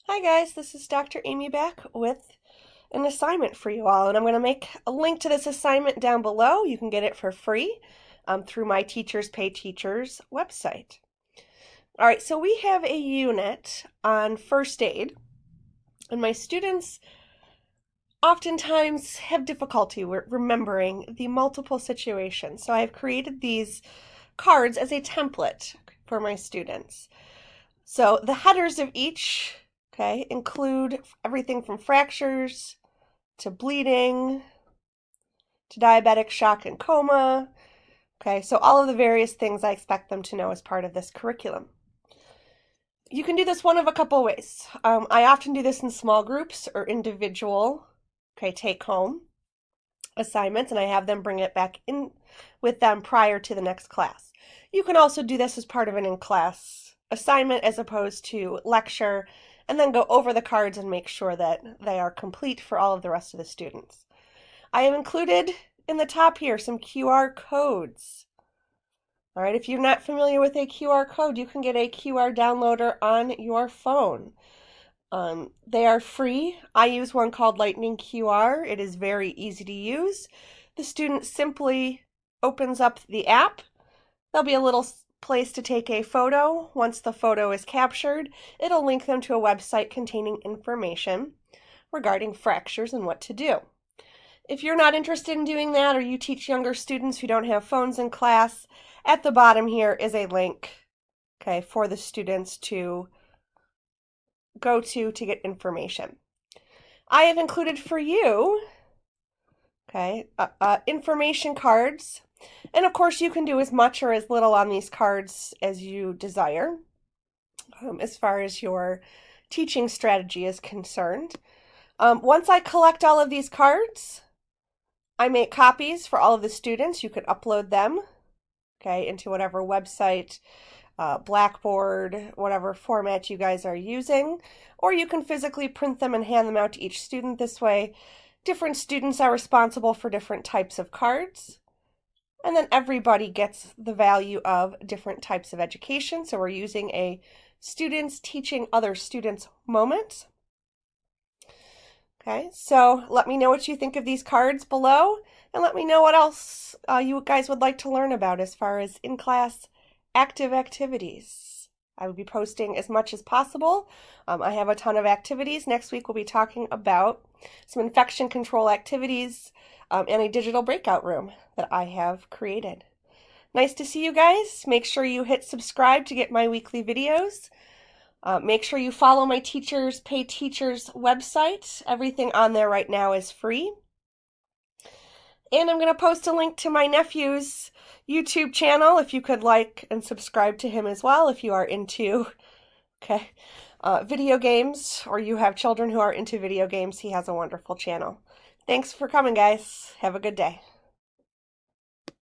Hi guys, this is Dr. Amy back with an assignment for you all, and I'm going to make a link to this assignment down below. You can get it for free through my Teachers Pay Teachers website. All right, so we have a unit on first aid, and my students oftentimes have difficulty remembering the multiple situations. So I've created these cards as a template for my students. So the headers of each include everything from fractures to bleeding to diabetic shock and coma. So all of the various things I expect them to know as part of this curriculum. You can do this one of a couple ways. I often do this in small groups or individual, take home assignments, and I have them bring it back in with them prior to the next class. You can also do this as part of an in-class assignment as opposed to lecture, and then go over the cards and make sure that they are complete for all of the rest of the students. I have included in the top here some QR codes. All right, if you're not familiar with a QR code, you can get a QR downloader on your phone. They are free. I use one called Lightning QR. It is very easy to use. The student simply opens up the app. There'll be a little place to take a photo. Once the photo is captured, it'll link them to a website containing information regarding fractures and what to do. If you're not interested in doing that, or you teach younger students who don't have phones in class, at the bottom here is a link, for the students to go to get information. I have included for you, information cards. And of course, you can do as much or as little on these cards as you desire, as far as your teaching strategy is concerned. Once I collect all of these cards, I make copies for all of the students. You can upload them, into whatever website, Blackboard, whatever format you guys are using, or you can physically print them and hand them out to each student. This way, different students are responsible for different types of cards, and then everybody gets the value of different types of education. So we're using a students teaching other students moment. So let me know what you think of these cards below, and let me know what else you guys would like to learn about as far as in-class active activities. I will be posting as much as possible. I have a ton of activities. Next week we'll be talking about some infection control activities and a digital breakout room that I have created. Nice to see you guys. Make sure you hit subscribe to get my weekly videos. Make sure you follow my Teachers Pay Teachers website. Everything on there right now is free. And I'm going to post a link to my nephew's YouTube channel if you could like and subscribe to him as well if you are into video games, or you have children who are into video games. He has a wonderful channel. Thanks for coming, guys. Have a good day.